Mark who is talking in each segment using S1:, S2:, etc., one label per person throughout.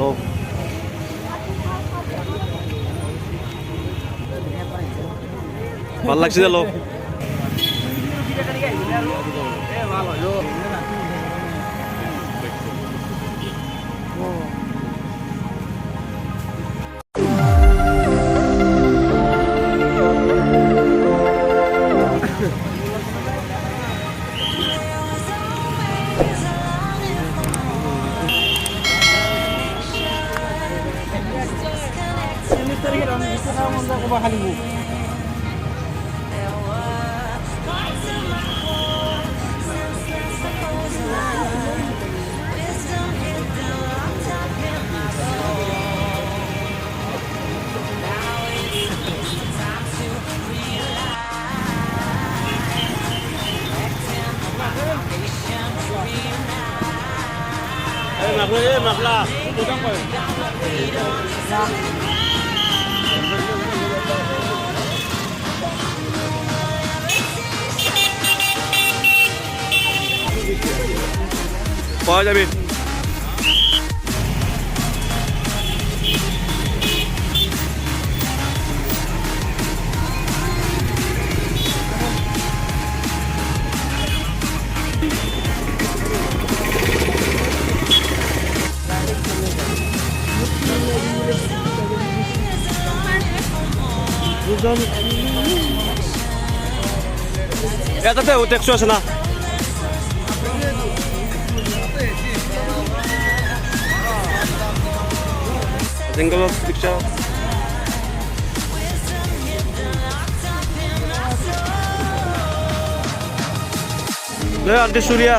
S1: লোক। ভাল লাগছে যে লোক। Makla. পাওয়া যাবে। এটাতে ট্যাক্সও আছে না। সিঙ্গল পিকচার আন্টি সুরিয়া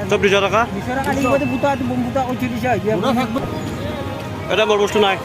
S1: সব 200 টাকা। এটা মোর বস্তু নাই।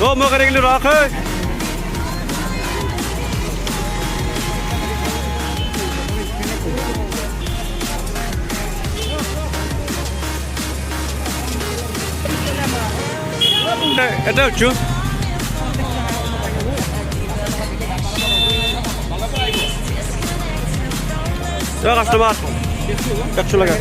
S1: Ô, mua cái này được ơi. এটা হচ্ছে কাস্টমার 100 টাকা।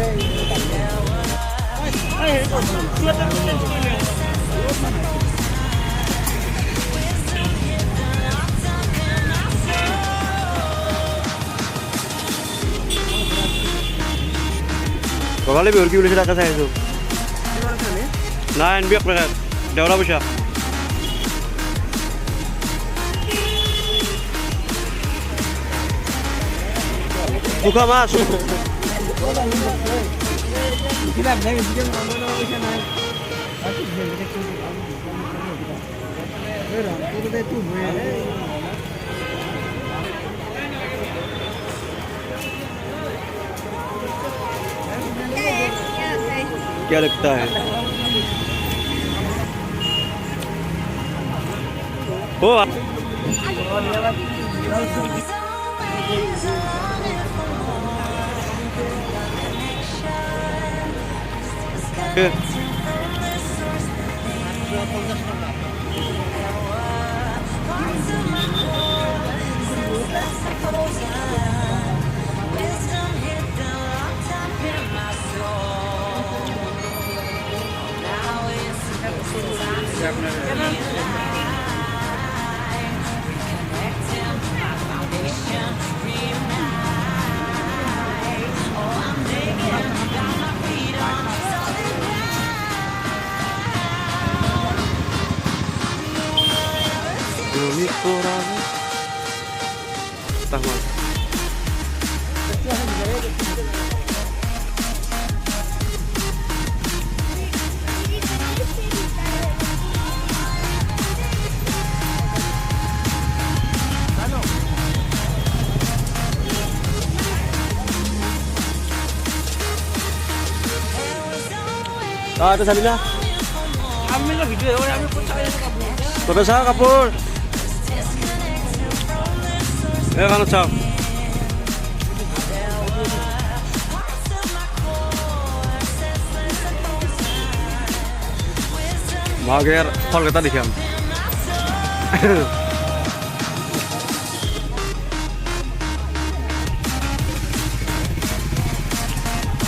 S1: Kali biar kita boleh cakap saya itu. Lain biar mereka. Dah berapa sih? Buka mas. क्या लगता है? ओ Itu salina.
S2: Ambil lah video ya, ambil kocak ya kamu.
S1: Babasa kapur. Kan chao. Mager fal kita dikham.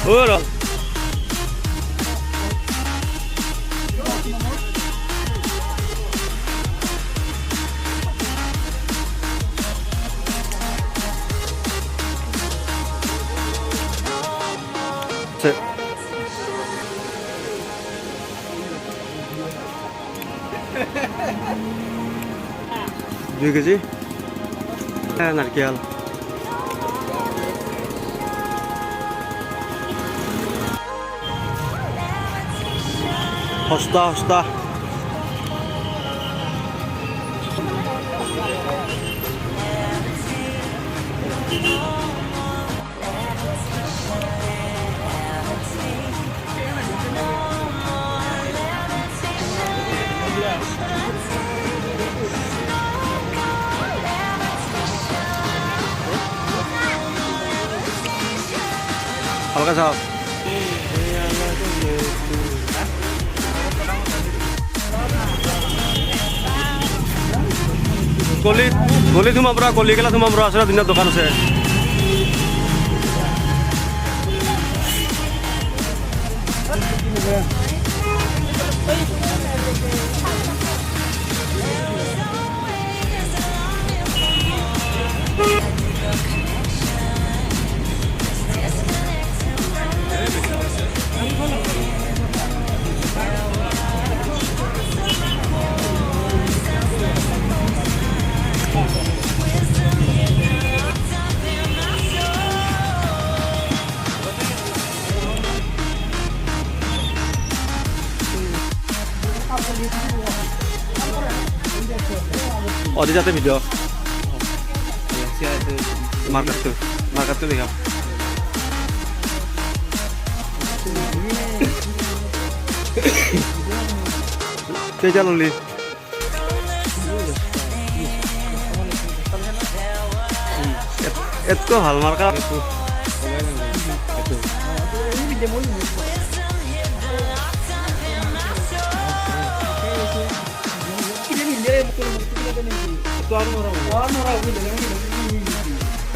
S1: Ora. Sip. 2 kg. Narkel. Hosta. Halo Kak. Goli cuma berapa? Goli kela cuma berapa? Sudah dinner dokan saya. 어디 잡대 video? 마켓 lihat. Kejar luli. Itu hal marka itu.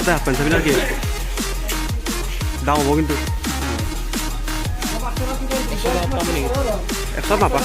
S1: Ada apa sebenarnya lagi? Dah ngomongin tuh. Ekspor apa?